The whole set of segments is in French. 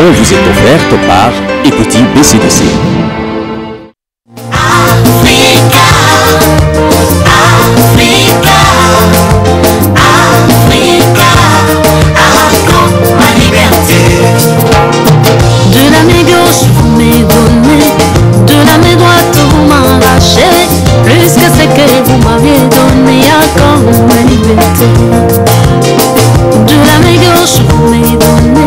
émission vous est offerte par Equity BCDC. De la main gauche vous m'avez donné, de la main droite vous m'arrachez, plus que ce que vous m'avez donné, encore ma liberté. De la main gauche vous m'avez donné,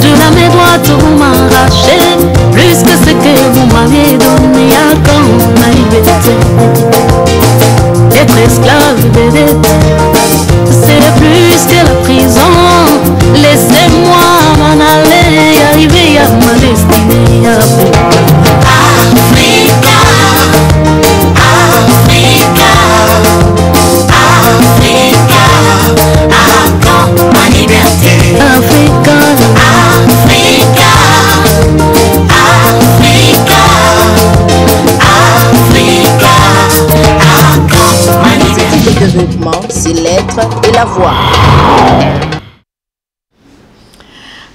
de la main droite vous m'arrachez, plus que ce que vous m'avez donné, encore ma liberté. Être esclave des dettes, c'est plus que la prison. Laissez-moi m'en aller, arriver à ma destinée. Africa, Africa, Africa, encore ma liberté. Africa, Africa, Africa, Africa, encore ma liberté. Le développement, c'est l'être et la voix.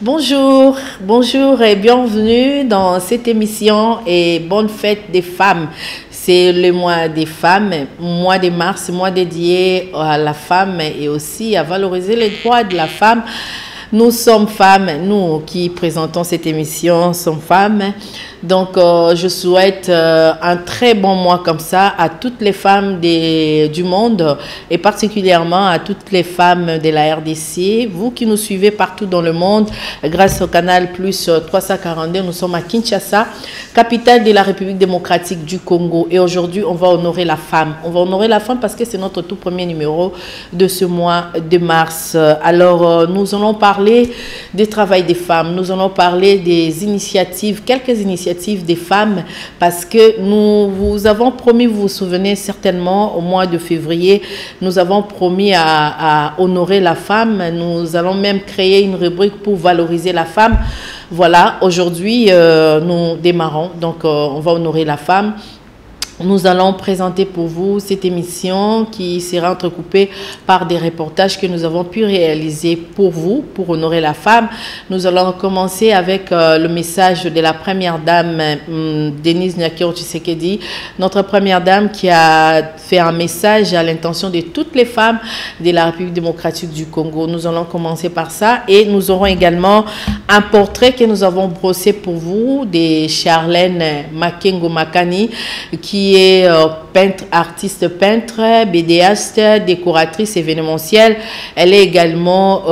Bonjour, bonjour et bienvenue dans cette émission et bonne fête des femmes. C'est le mois des femmes, mois de mars, mois dédié à la femme et aussi à valoriser les droits de la femme. Nous sommes femmes, nous qui présentons cette émission sommes femmes. Donc, je souhaite un très bon mois comme ça à toutes les femmes du monde et particulièrement à toutes les femmes de la RDC. Vous qui nous suivez partout dans le monde, grâce au canal Plus 342, nous sommes à Kinshasa, capitale de la République démocratique du Congo. Et aujourd'hui, on va honorer la femme. On va honorer la femme parce que c'est notre tout premier numéro de ce mois de mars. Alors, nous allons parler du travail des femmes. Nous allons parler des initiatives, quelques initiatives des femmes, parce que nous vous avons promis, vous vous souvenez certainement, au mois de février, nous avons promis à honorer la femme. Nous allons même créer une rubrique pour valoriser la femme. Voilà, aujourd'hui, nous démarrons, donc on va honorer la femme. Nous allons présenter pour vous cette émission qui sera entrecoupée par des reportages que nous avons pu réaliser pour vous, pour honorer la femme. Nous allons commencer avec le message de la première dame, Denise Nyakiro Tshisekedi, notre première dame qui a fait un message à l'intention de toutes les femmes de la République démocratique du Congo. Nous allons commencer par ça et nous aurons également un portrait que nous avons brossé pour vous de Charlène Makengo Makani, qui est peintre, artiste peintre, BDaste, décoratrice événementielle. Elle est également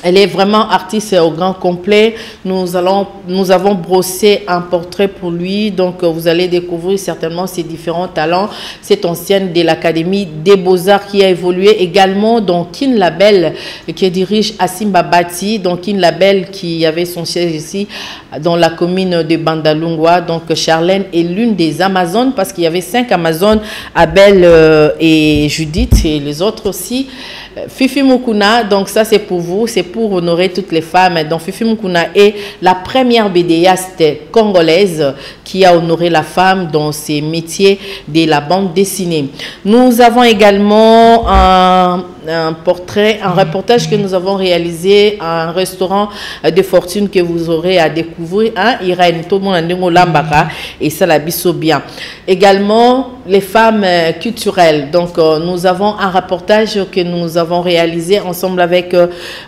elle est vraiment artiste au grand complet. Nous avons brossé un portrait pour lui. Donc, vous allez découvrir certainement ses différents talents. Cette ancienne de l'Académie des Beaux-Arts qui a évolué également dans Kin Label, qui dirige Asimba Bati. Donc, Kin Label qui avait son siège ici dans la commune de Bandalungwa. Donc, Charlène est l'une des Amazones parce qu'il y avait 5 Amazones, Abel et Judith et les autres aussi. Fifi Mukuna, donc ça c'est pour vous, c'est pour honorer toutes les femmes. Donc Fifi Mukuna est la première BDaste congolaise qui a honoré la femme dans ses métiers de la bande dessinée. Nous avons également un portrait, un reportage que nous avons réalisé à un restaurant de fortune que vous aurez à découvrir, hein, Irène, tout le monde Lambaka, et ça la biso bien. Également, les femmes culturelles. Donc, nous avons un reportage que nous avons réalisé ensemble avec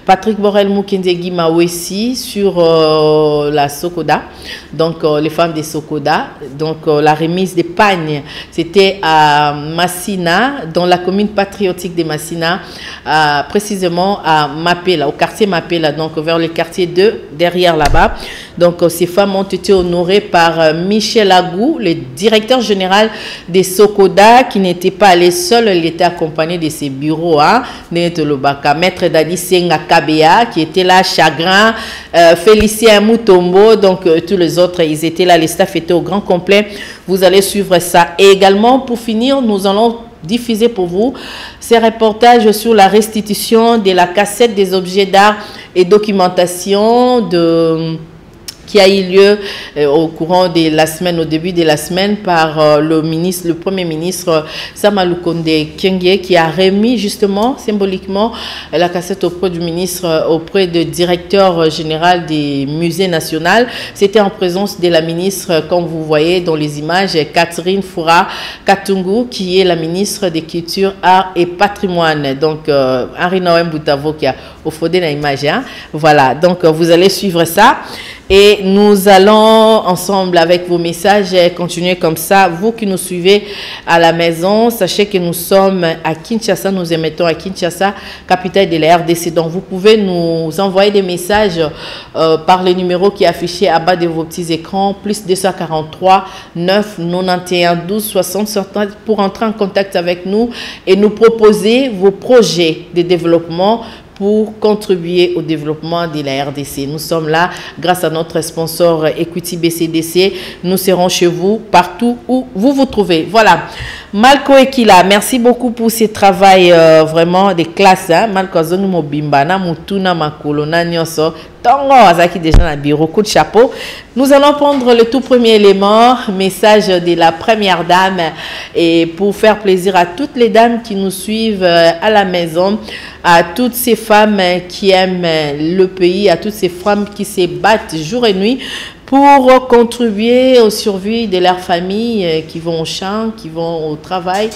Patrick Borel Mukendegi Mawesi sur la Sokoda. Donc, les femmes des Sokoda. Donc, la remise des pagnes, c'était à Massina, dans la commune patriotique de Massina, précisément à Mapela, au quartier Mapela, donc vers le quartier 2, derrière là-bas. Donc, ces femmes ont été honorées par Michel Agou, le directeur général des Sokoda, qui n'était pas allé seul, il était accompagné de ses bureaux, hein, Maître Dadi Senga Kabea, qui était là, Chagrin, Félicien Moutombo, donc tous les autres, ils étaient là, les staff étaient au grand complet. Vous allez suivre ça. Et également, pour finir, nous allons diffuser pour vous ces reportages sur la restitution de la cassette des objets d'art et documentation qui a eu lieu au courant de la semaine, au début de la semaine, par le Premier ministre Sama Lukonde Kyenge, qui a remis justement, symboliquement, la cassette auprès du ministre, auprès du directeur général des musées nationaux. C'était en présence de la ministre, comme vous voyez dans les images, Catherine Foura Katungu, qui est la ministre des Cultures, Arts et Patrimoine. Donc, Henri Noël Boutavo qui a au fond de l'image. Hein? Voilà, donc vous allez suivre ça. Et nous allons ensemble avec vos messages continuer comme ça. Vous qui nous suivez à la maison, sachez que nous sommes à Kinshasa, nous émettons à Kinshasa, capitale de la RDC. Donc vous pouvez nous envoyer des messages par les numéros qui est affiché à bas de vos petits écrans, plus 243 9 91 12 60 60 pour entrer en contact avec nous et nous proposer vos projets de développement pour contribuer au développement de la RDC. Nous sommes là grâce à notre sponsor Equity BCDC. Nous serons chez vous partout où vous vous trouvez. Voilà. Malco Ekila, merci beaucoup pour ce travail vraiment de classe. Hein? Malco Zonu Mobimba, na Mutuna Makolo, na Nyoso, Tongo Azaki déjà na bureau, coup de chapeau. Nous allons prendre le tout premier élément, message de la première dame, et pour faire plaisir à toutes les dames qui nous suivent à la maison, à toutes ces femmes qui aiment le pays, à toutes ces femmes qui se battent jour et nuit pour contribuer aux survies de leur famille, qui vont au champ, qui vont au travail,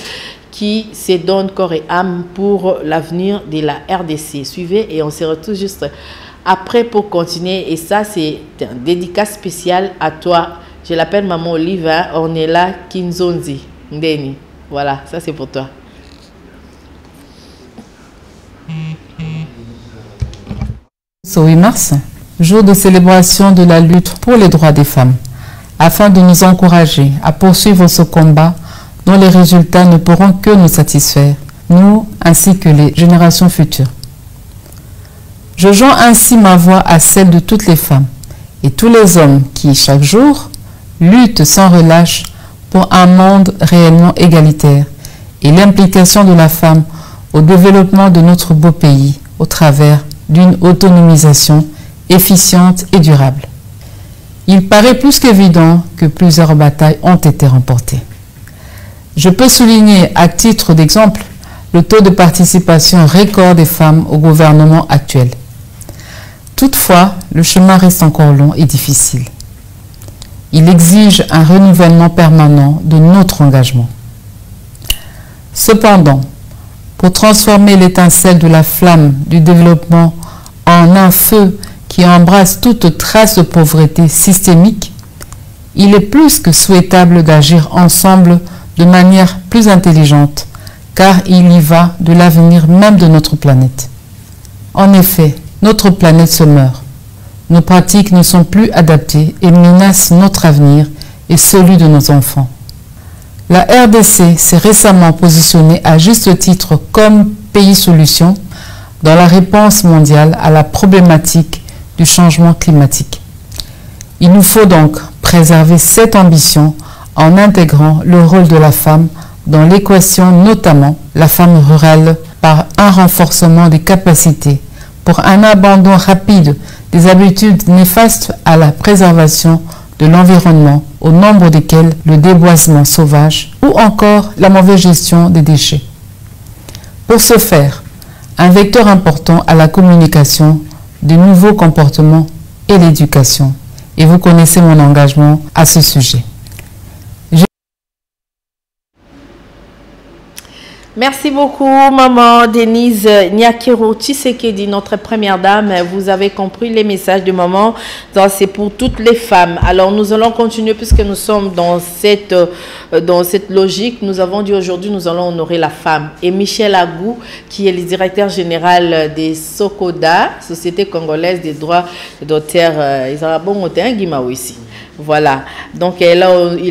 qui se donnent corps et âme pour l'avenir de la RDC. Suivez et on se retrouve juste après pour continuer. Et ça, c'est un dédicace spécial à toi. Je l'appelle Maman Olive, hein, Ornella Kinzonzi Ndeni. Voilà, ça c'est pour toi. Ce 8 mars, jour de célébration de la lutte pour les droits des femmes, afin de nous encourager à poursuivre ce combat dont les résultats ne pourront que nous satisfaire, nous ainsi que les générations futures. Je joins ainsi ma voix à celle de toutes les femmes et tous les hommes qui, chaque jour, luttent sans relâche pour un monde réellement égalitaire et l'implication de la femme au développement de notre beau pays au travers d'une autonomisation efficiente et durable. Il paraît plus qu'évident que plusieurs batailles ont été remportées. Je peux souligner à titre d'exemple le taux de participation record des femmes au gouvernement actuel. Toutefois, le chemin reste encore long et difficile. Il exige un renouvellement permanent de notre engagement. Cependant, pour transformer l'étincelle de la flamme du développement en un feu qui embrasse toute trace de pauvreté systémique, il est plus que souhaitable d'agir ensemble de manière plus intelligente, car il y va de l'avenir même de notre planète. En effet, notre planète se meurt. Nos pratiques ne sont plus adaptées et menacent notre avenir et celui de nos enfants. La RDC s'est récemment positionnée à juste titre comme pays solution dans la réponse mondiale à la problématique du changement climatique. Il nous faut donc préserver cette ambition en intégrant le rôle de la femme dans l'équation, notamment la femme rurale, par un renforcement des capacités, pour un abandon rapide des habitudes néfastes à la préservation de l'environnement, au nombre desquels le déboisement sauvage ou encore la mauvaise gestion des déchets. Pour ce faire, un vecteur important à la communication, des nouveaux comportements et l'éducation. Et vous connaissez mon engagement à ce sujet. Merci beaucoup, maman Denise Nyakiro Tshisekedi, notre première dame. Vous avez compris les messages de maman. C'est pour toutes les femmes. Alors, nous allons continuer puisque nous sommes dans cette logique. Nous avons dit aujourd'hui, nous allons honorer la femme. Et Michel Agou, qui est le directeur général des Sokoda, Société congolaise des droits d'auteur, ici. Voilà, donc il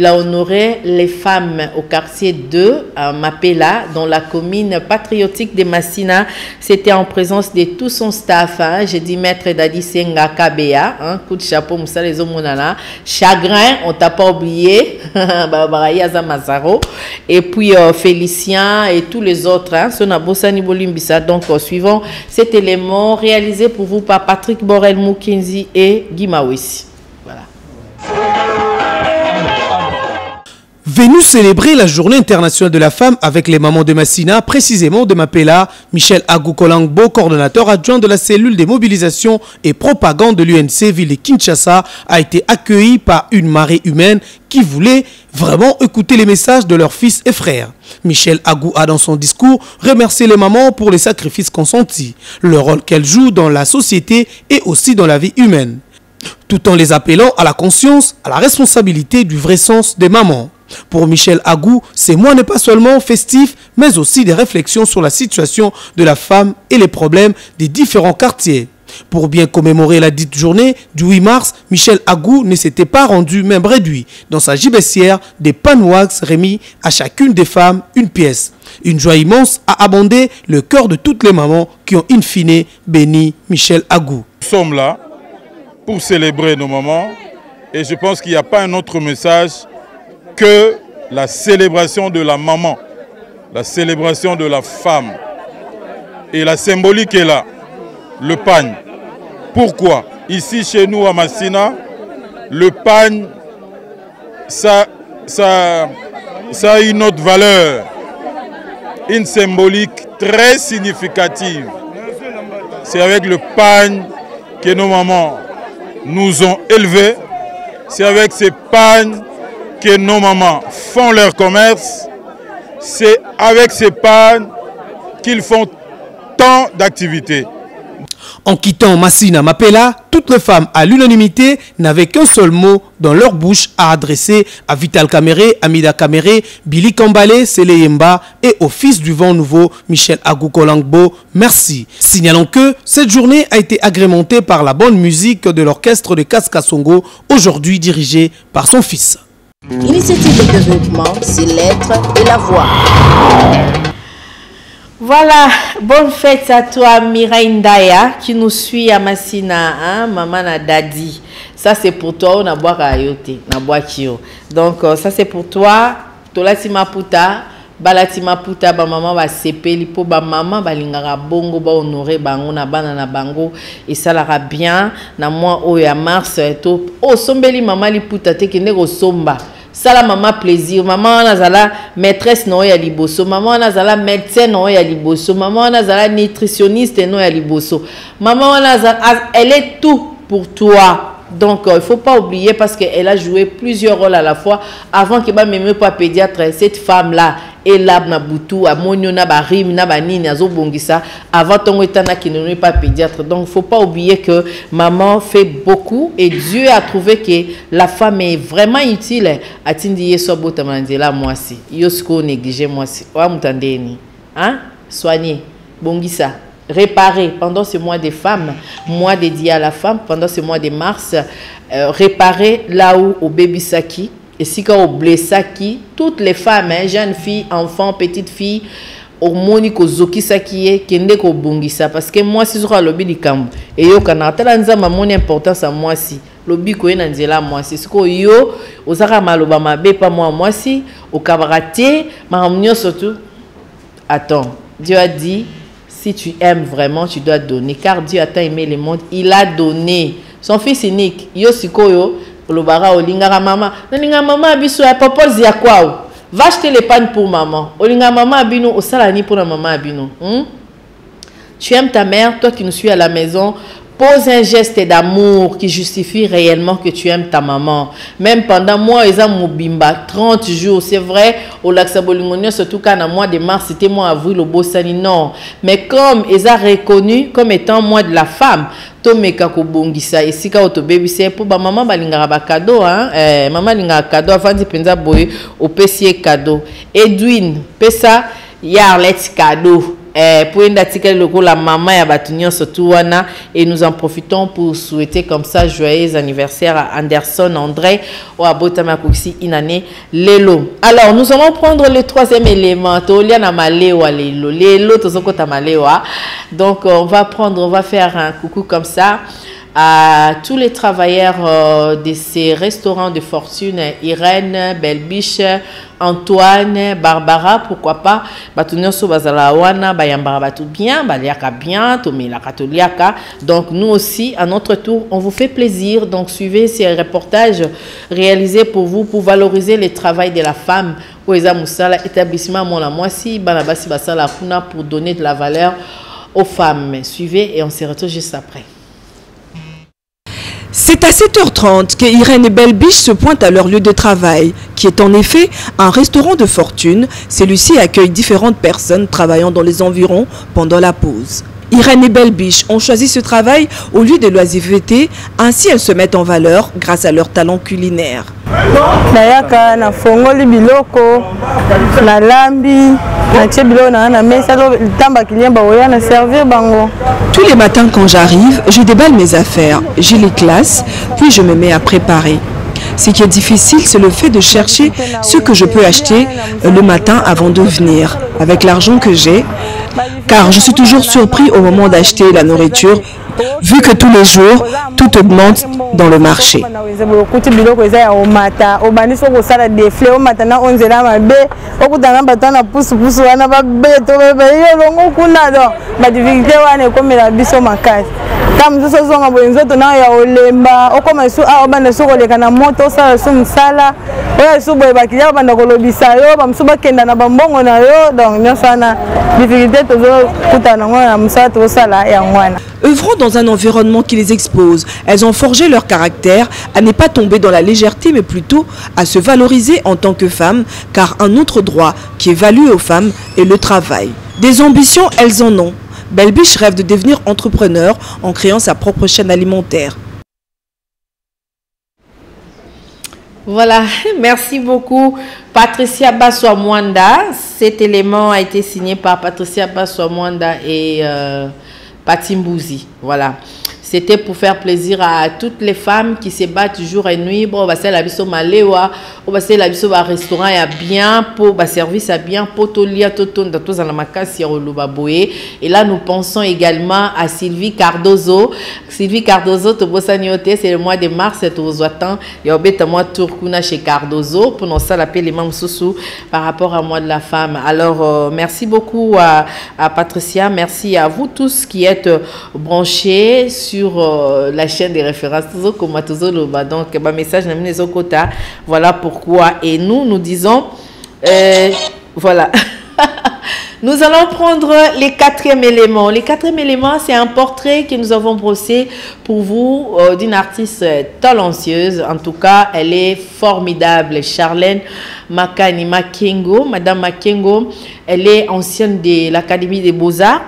a honoré les femmes au quartier 2 à Mapela, dans la commune patriotique de Massina. C'était en présence de tout son staff. Hein. J'ai dit maître Dadi Senga Kabea, hein, coup de chapeau, Moussa les Omonana. Chagrin, on t'a pas oublié, et puis Félicien et tous les autres. Hein, donc suivant cet élément réalisé pour vous par Patrick Borel Mukinzi et Guy Mawisi. Voilà. Venu célébrer la journée internationale de la femme avec les mamans de Massina, précisément de Mapela, Michel Agou Kolangbo, coordonnateur adjoint de la cellule des mobilisations et propagande de l'UNC Ville de Kinshasa, a été accueilli par une marée humaine qui voulait vraiment écouter les messages de leurs fils et frères. Michel Agou a dans son discours remercié les mamans pour les sacrifices consentis, le rôle qu'elles jouent dans la société et aussi dans la vie humaine, tout en les appelant à la conscience, à la responsabilité du vrai sens des mamans. Pour Michel Agou, ces mois n'est pas seulement festif, mais aussi des réflexions sur la situation de la femme et les problèmes des différents quartiers. Pour bien commémorer la dite journée du 8 mars, Michel Agou ne s'était pas rendu même réduit. Dans sa gibecière, des panwax remis à chacune des femmes une pièce. Une joie immense a abondé le cœur de toutes les mamans qui ont in fine béni Michel Agou. Nous sommes là pour célébrer nos mamans et je pense qu'il n'y a pas un autre message que la célébration de la maman, la célébration de la femme. Et la symbolique est là, le pagne. Pourquoi? Ici, chez nous, à Massina, le pagne, ça a une autre valeur, une symbolique très significative. C'est avec le pagne que nos mamans nous ont élevés. C'est avec ces pagnes que nos mamans font leur commerce, c'est avec ces pagnes qu'ils font tant d'activités. En quittant Massina Mapela, toutes les femmes à l'unanimité n'avaient qu'un seul mot dans leur bouche à adresser à Vital Kamere, Amida Kamere, Billy Kambale, Sele Yemba et au fils du vent nouveau, Michel Agou Kolangbo. Merci. Signalons que cette journée a été agrémentée par la bonne musique de l'orchestre de Kaskasongo, aujourd'hui dirigé par son fils. Initiative de développement, c'est l'être et la voix. Voilà, bonne fête à toi Mireille Ndaya qui nous suit à Massina, hein, maman na dadi. Ça c'est pour toi, on a boire à yote, na boire kio. Donc ça c'est pour toi, tolati maputa, balati maputa ba maman va sepeli po ba maman ba lingara bongo ba honorer bango na bana na bango et ça lara bien na mois au ya mars to o sombeli maman li puta te kende ko somba. Ça la maman plaisir, maman nazala maîtresse no ya liboso, maman nazala médecin no ya liboso, maman nazala nutritionniste no ya liboso. Maman nazala elle est tout pour toi. Donc il faut pas oublier parce qu'elle a joué plusieurs rôles à la fois avant que ba même pas pédiatre cette femme là et là na butu amonio na ba rim na ba nini azobongisa avant ton etana qui ne pas pédiatre. Donc faut pas oublier que maman fait beaucoup et Dieu a trouvé que la femme est vraiment utile à tindi yeso botamandela moi si yosko négliger moi si wa mutandeni hein soigner bongisa réparer pendant ce mois des femmes, mois dédié à la femme, pendant ce mois de mars, réparer là où au baby saki, et si quand au blessaki, toutes les femmes, hein, jeunes filles, enfants, petites filles, au monique zoki saki kende ko bongisa parce que moi si sera lobby di kambo et yo kana tala nzama mon importance à moi si lobby ko ena nzela moi si ko yo ozaka maloba mabe pas moi si au cabaretier maramnyo surtout attends Dieu a dit si tu aimes vraiment, tu dois donner. Car Dieu a tant aimé le monde, il a donné. Son fils unique, yo sikoyo, olobara olingara maman. Olinga maman abiso ya papa zia kwao. Va acheter les pannes pour maman. Olinga maman abino, osalani pour la maman abino. Tu aimes ta mère, toi qui nous suis à la maison. Pose un geste d'amour qui justifie réellement que tu aimes ta maman. Même pendant moi, ils ont bimba 30 jours, c'est vrai. Au Laxabolingonia, surtout quand en mois de mars, c'était mois avril au Bossani, non. Mais comme ils ont reconnu comme étant mois de la femme, Tomeka ko bongisa et si ka auto baby c'est pour ba maman balingara ba cadeau hein maman lingara cadeau avant de penza boy au PC cadeau. Edwin pesa Yarlet cadeau. Pour une article logo la maman ya batunyo surtout wana et nous en profitons pour souhaiter comme ça joyeux anniversaire à Anderson André ou à Botama Kuksi inane lelo. Alors nous allons prendre le troisième élément tolia na malewa lelo tozoko ta malewa. Donc on va faire un coucou comme ça à tous les travailleurs de ces restaurants de fortune, Irène, Belbiche, Antoine, Barbara, pourquoi pas, Batunyoso Bazalawana, Bayambara Batu bien, Baliaka bien, Tomila Katoliaka. Donc nous aussi, à notre tour, on vous fait plaisir. Donc suivez ces reportages réalisés pour vous, pour valoriser le travail de la femme. Oeza Moussala, établissement Mona Moisi, Banabasi Basala Kuna, pour donner de la valeur aux femmes. Suivez et on se retrouve juste après. C'est à 7h30 que Irène et Belbiche se pointent à leur lieu de travail, qui est en effet un restaurant de fortune. Celui-ci accueille différentes personnes travaillant dans les environs pendant la pause. Irène et Belbiche ont choisi ce travail au lieu de l'oisiveté, ainsi elles se mettent en valeur grâce à leur talent culinaire. Nayaka na fongoli biloko na lambi na tchebilo na mesa tamba kiliemba oya na servir bango. Tous les matins quand j'arrive, je déballe mes affaires, je les classe, puis je me mets à préparer. Ce qui est difficile, c'est le fait de chercher ce que je peux acheter le matin avant de venir, avec l'argent que j'ai, car je suis toujours surpris au moment d'acheter la nourriture, vu que tous les jours, tout augmente dans le marché. Œuvrant dans un environnement qui les expose, elles ont forgé leur caractère à ne pas tomber dans la légèreté, mais plutôt à se valoriser en tant que femmes, car un autre droit qui est valu aux femmes est le travail. Des ambitions, elles en ont. Belbiche rêve de devenir entrepreneur en créant sa propre chaîne alimentaire. Voilà, merci beaucoup Patricia Baswa-Mwanda. Cet élément a été signé par Patricia Baswa-Mwanda et Patimbouzi. Voilà. C'était pour faire plaisir à toutes les femmes qui se battent jour et nuit. Bon, on va faire la biso malewa, on va faire la biso restaurant et bien pour service à bien pour tolia toton dans tous la makasi olubaboé. Et là nous pensons également à Sylvie Cardozo. Sylvie Cardozo to bosanioté, c'est le mois de mars et aux attend. Il y a obéta moi tourkuna chez Cardozo pour nous ça l'appeler les membres sous par rapport à mois de la femme. Alors merci beaucoup à Patricia, merci à vous tous qui êtes branchés sur la chaîne des références donc message voilà pourquoi et nous disons voilà. Nous allons prendre les quatrième élément. Le quatrième élément, c'est un portrait que nous avons brossé pour vous d'une artiste talentueuse. En tout cas, elle est formidable. Charlène Makani Makengo. Madame Makengo, elle est ancienne de l'Académie des Beaux-Arts.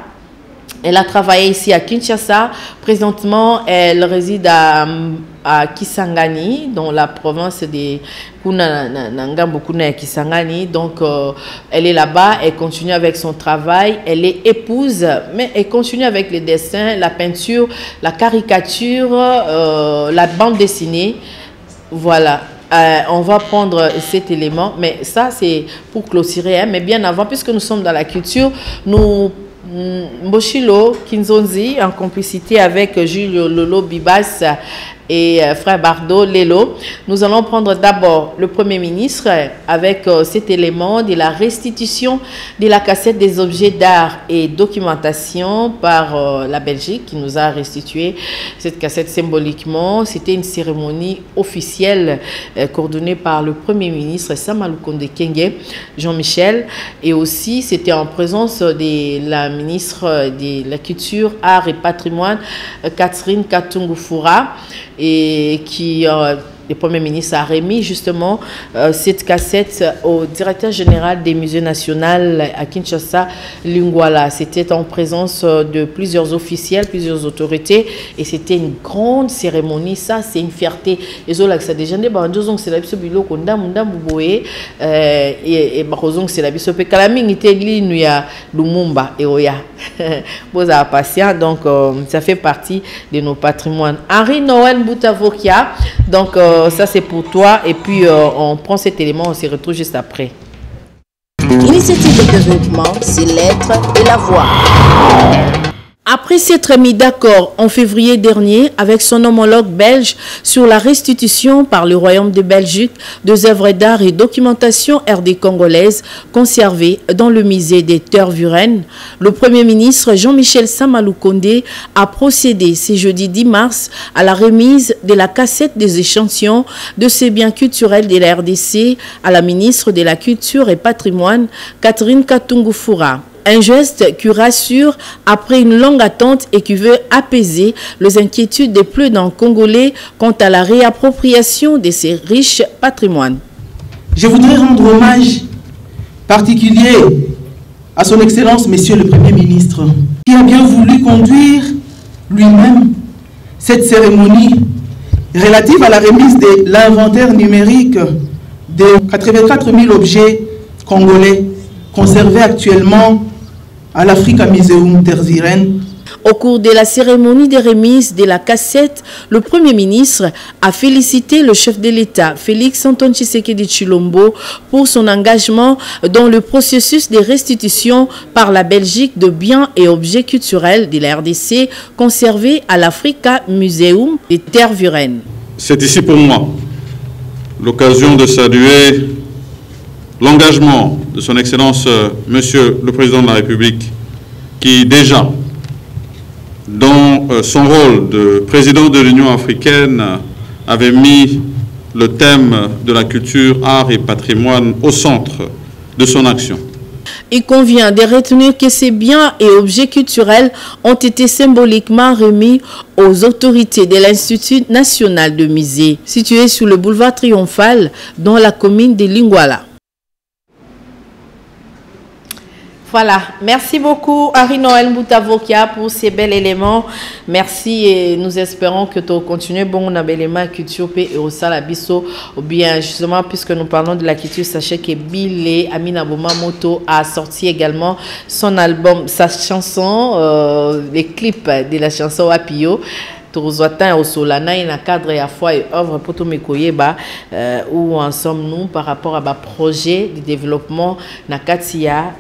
Elle a travaillé ici à Kinshasa. Présentement, elle réside à Kisangani, dans la province de Kisangani. Donc, elle est là-bas, elle continue avec son travail. Elle est épouse, mais elle continue avec les dessins, la peinture, la caricature, la bande dessinée. Voilà. On va prendre cet élément, mais ça, c'est pour clôturer. Hein, mais bien avant, puisque nous sommes dans la culture, nous... Mboshilo Kinzonzi, en complicité avec Julio Lolo Bibas et frère Bardo Lelo, nous allons prendre d'abord le Premier ministre avec cet élément de la restitution de la cassette des objets d'art et documentation par la Belgique qui nous a restitué cette cassette symboliquement. C'était une cérémonie officielle coordonnée par le Premier ministre Samalukonde Kenge, Jean-Michel, et aussi c'était en présence de la ministre de la Culture, Art et Patrimoine, Catherine Katungu-Foura, et qui, le Premier ministre, a remis justement cette cassette au directeur général des musées nationaux à Kinshasa, Lingwala. C'était en présence de plusieurs officiels, plusieurs autorités, et c'était une grande cérémonie. Ça, c'est une fierté. Et ça, déjà, c'est la biso bilo konda munda muboé et barozong c'est la biso pe kalaming ite glinu ya Lumumba et oya. Boza patient, donc ça fait partie de nos patrimoines. Henri Noël Boutavokia, donc ça c'est pour toi et puis on prend cet élément, on se retrouve juste après. Initiative de développement, c'est l'être et la voix. Après s'être mis d'accord en février dernier avec son homologue belge sur la restitution par le Royaume de Belgique des œuvres d'art et documentation RD congolaise conservées dans le musée des Tervuren, le Premier ministre Jean-Michel Samalou Kondé a procédé ce jeudi 10 mars à la remise de la cassette des échantillons de ces biens culturels de la RDC à la ministre de la Culture et Patrimoine, Catherine Katungu-Foura. Un geste qui rassure après une longue attente et qui veut apaiser les inquiétudes des plus d'un Congolais quant à la réappropriation de ces riches patrimoines. Je voudrais rendre hommage particulier à son Excellence, Monsieur le Premier ministre, qui a bien voulu conduire lui-même cette cérémonie relative à la remise de l'inventaire numérique de 84 000 objets congolais conservés actuellement à l'Africa Museum Tervuren. Au cours de la cérémonie de remise de la cassette, le Premier ministre a félicité le chef de l'État, Félix Antoine Tshisekedi Tshilombo, pour son engagement dans le processus de restitution par la Belgique de biens et objets culturels de la RDC conservés à l'Africa Museum de Tervuren. C'est ici pour moi l'occasion de saluer l'engagement de son Excellence, Monsieur le Président de la République, qui déjà, dans son rôle de président de l'Union africaine, avait mis le thème de la culture, art et patrimoine au centre de son action. Il convient de retenir que ces biens et objets culturels ont été symboliquement remis aux autorités de l'Institut national de musée, situé sur le boulevard Triomphal, dans la commune de Lingwala. Voilà, merci beaucoup Henri-Noël Moutavokia pour ces bels éléments. Merci et nous espérons que tu continues bon on a bel élément culture et au salabiso ou bien justement puisque nous parlons de la culture, sachez que Bilé Amina Moto a sorti également son album, sa chanson, les clips de la chanson Apio. Tourzoatin au Solana et na cadre à foi et œuvre pour tout mekoyeba où en sommes-nous par rapport à ba projet de développement na katia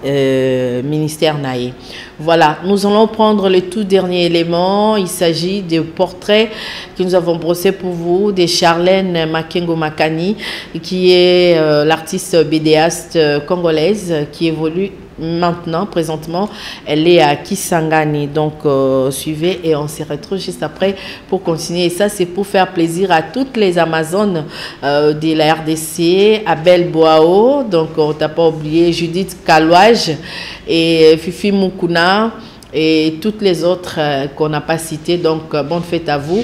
ministère naé. Voilà, nous allons prendre le tout dernier élément. Il s'agit des portraits que nous avons brossés pour vous de Charlène Makengo Makani, qui est l'artiste bédéaste congolaise qui évolue maintenant, présentement, elle est à Kisangani. Donc, suivez et on se retrouve juste après pour continuer. Et ça, c'est pour faire plaisir à toutes les Amazones de la RDC, Abel Boao, donc on t'a pas oublié Judith Kalouage et Fifi Mukuna et toutes les autres qu'on n'a pas citées. Donc, bonne fête à vous.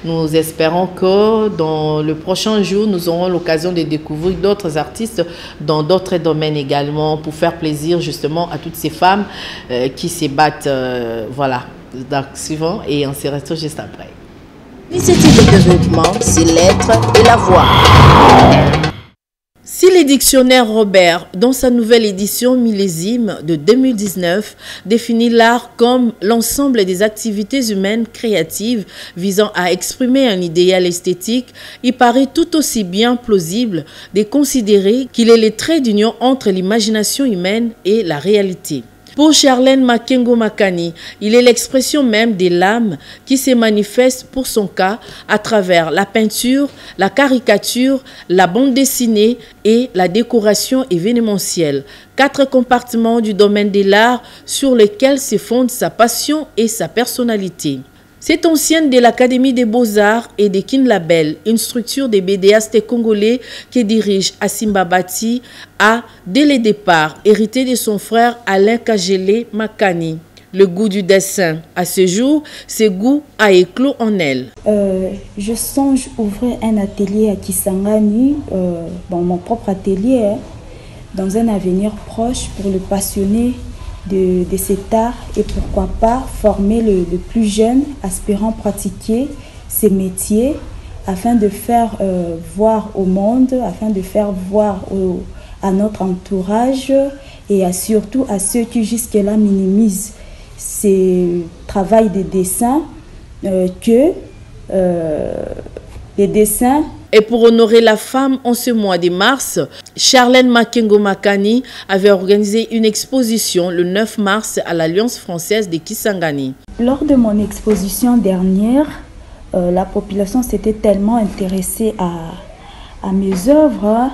Nous espérons que dans le prochain jour, nous aurons l'occasion de découvrir d'autres artistes dans d'autres domaines également pour faire plaisir justement à toutes ces femmes qui se battent. Voilà, donc suivant et on se retrouve juste après. L'initiative de développement, c'est l'être et la voix. Si le dictionnaire Robert, dans sa nouvelle édition millésime de 2019, définit l'art comme l'ensemble des activités humaines créatives visant à exprimer un idéal esthétique, il paraît tout aussi bien plausible de considérer qu'il est le trait d'union entre l'imagination humaine et la réalité. Pour Charlène Makengo Makani, il est l'expression même de l'âme qui se manifeste pour son cas à travers la peinture, la caricature, la bande dessinée et la décoration événementielle. 4 compartiments du domaine de l'art sur lesquels se fondent sa passion et sa personnalité. Cette ancienne de l'Académie des Beaux-Arts et de Kinlabel, une structure des bédéastes congolais qui dirige Asimba Bati, a, dès le départ, hérité de son frère Alain Kagele Makani. Le goût du dessin. À ce jour, ce goût a éclos en elle. Je songe ouvrir un atelier à Kisangani, mon propre atelier, dans un avenir proche pour le passionné de cet art et pourquoi pas former le plus jeune aspirant pratiquer ces métiers afin de faire voir au monde, afin de faire voir à notre entourage et surtout à ceux qui jusque-là minimisent ces travail de dessin que les dessins Et pour honorer la femme en ce mois de mars, Charlène Makengo Makani avait organisé une exposition le 9 mars à l'Alliance française de Kisangani. Lors de mon exposition dernière, la population s'était tellement intéressée à mes œuvres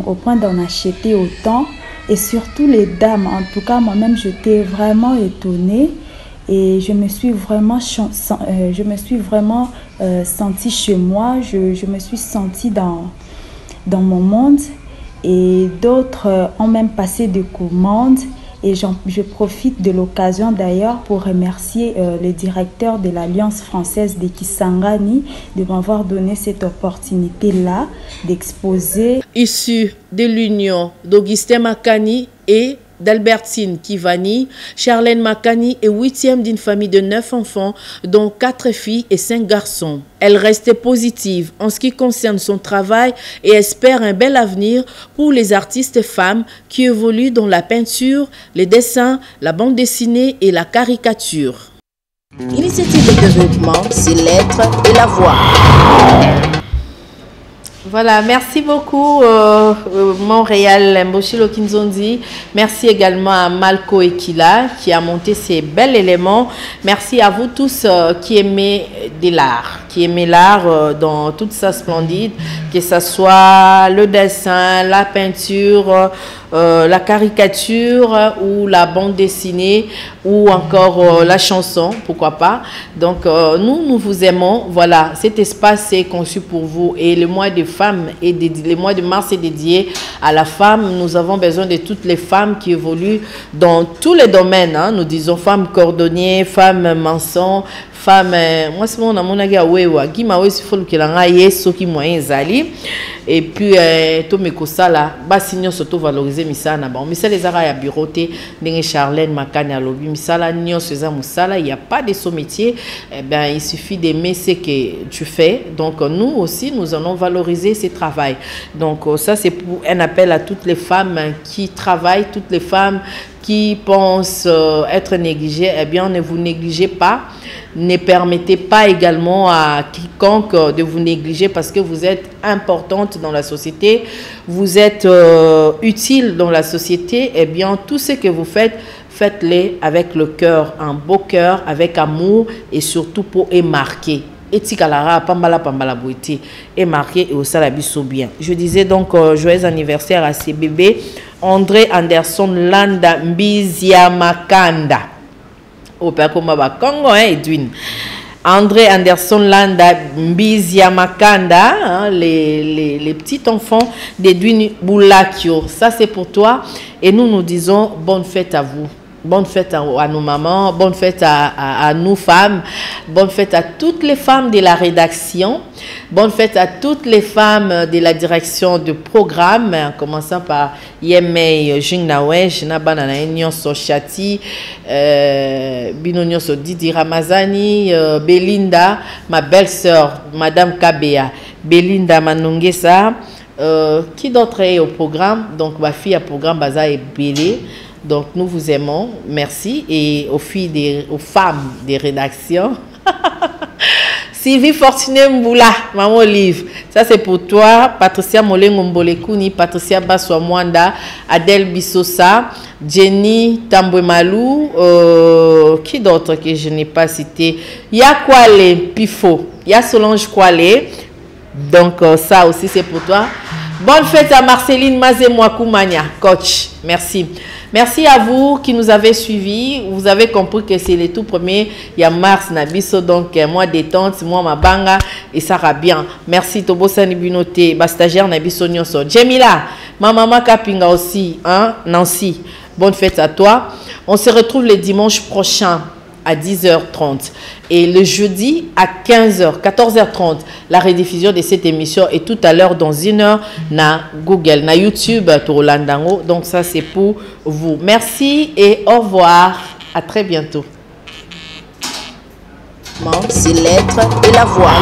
au point d'en acheter autant. Et surtout les dames, en tout cas moi-même j'étais vraiment étonnée et je me suis vraiment sentie chez moi, je me suis sentie dans mon monde et d'autres ont même passé des commandes et je profite de l'occasion d'ailleurs pour remercier le directeur de l'Alliance française de Kisangani de m'avoir donné cette opportunité-là d'exposer. Issu de l'union d'Augustin Makani et d'Albertine Kivani, Charlène Makani est 8e d'une famille de 9 enfants, dont 4 filles et 5 garçons. Elle reste positive en ce qui concerne son travail et espère un bel avenir pour les artistes femmes qui évoluent dans la peinture, les dessins, la bande dessinée et la caricature. Initiative de développement, c'est l'être et la voix. Voilà, merci beaucoup Montréal Mboshilo Kinzondi. Merci également à Malco Ekila qui a monté ces bels éléments. Merci à vous tous qui aimez de l'art, dans toute sa splendide, que ce soit le dessin, la peinture, la caricature ou la bande dessinée ou encore la chanson, pourquoi pas. Donc nous vous aimons. Voilà, cet espace est conçu pour vous et le mois de femmes et le mois de mars est dédié à la femme. Nous avons besoin de toutes les femmes qui évoluent dans tous les domaines, hein. Nous disons femmes cordonniers, femmes maçons, femmes, moi c'est mon amour naga wewa qui m'a aussi faut que l'anga yeso qui moyen zali et puis to me kosala ba signon surtout valoriser misana bon misala les ara ya bureauté ndenge Charlène Makani a lobi misala nyon seza musala, il y a pas de son métier, eh ben il suffit d'aimer ce que tu fais. Donc nous aussi nous allons valoriser ce travail. Donc ça c'est pour un appel à toutes les femmes qui travaillent, toutes les femmes qui pensent être négligées. Eh bien ne vous négligez pas. Ne permettez pas également à quiconque de vous négliger parce que vous êtes importante dans la société, vous êtes utile dans la société. Eh bien, tout ce que vous faites, faites-le avec le cœur, un beau cœur, avec amour et surtout pour marquer. Et tikalara pambala bouiti et marqué et au salabiso bien. Je disais donc joyeux anniversaire à ces bébés André Anderson Landa Mbizia Makanda. Au père comme Congo, Edwin. André Anderson Landa Mbizia Makanda, hein, les petits enfants d'Edwin Boulakio. Ça c'est pour toi. Et nous disons bonne fête à vous. Bonne fête à nos mamans, bonne fête à nous femmes, bonne fête à toutes les femmes de la rédaction, bonne fête à toutes les femmes de la direction de programme, en commençant par Yemei Jingnawe, Jinabana Nyonso Chati, Binonyoso Didi Ramazani, Belinda, ma belle-sœur, Madame Kabea, Belinda Manongesa, qui d'autre est au programme? Donc ma fille à programme Baza et Bélé. Donc nous vous aimons, merci. Et aux filles, aux femmes des rédactions, Sylvie Fortuné Mboula, Maman Olive, ça c'est pour toi. Patricia Molengo Mbolekuni, Patricia Baswamwanda, Adèle Bissosa, Jenny Tambouemalou, qui d'autre que je n'ai pas cité? Yakwale Pifo, Ya Solange Kwale, donc ça aussi c'est pour toi. Bonne fête à Marceline Mazemouakoumania, coach, merci. Merci à vous qui nous avez suivis. Vous avez compris que c'est le tout premier. Il y a mars, Nabiso, donc moi détente, moi ma banga et ça va bien. Merci Tobo Sanibinote, stagiaire Nabiso Nyonso. Jemila, ma maman Kapinga aussi, hein, Nancy. Bonne fête à toi. On se retrouve le dimanche prochain à 10h30 et le jeudi à 15h, 14h30, la rediffusion de cette émission et tout à l'heure dans une heure na Google, na YouTube, Torolandango. Donc ça c'est pour vous. Merci et au revoir. À très bientôt. C'est l'être et la voix.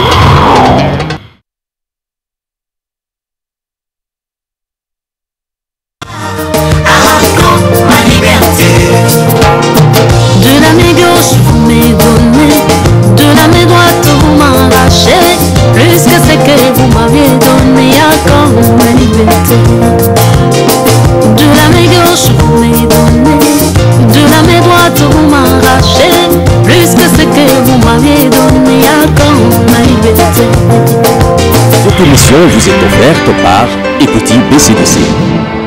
De la main gauche, vous m'avez donné, de la main droite, vous m'arrachez, plus que ce que vous m'avez donné. De la main gauche vous m'avez donné, de la main droite vous m'arrachez, plus que ce que vous m'avez donné à quand ma liberté. Cette émission vous est offerte par Écoutez BCDC.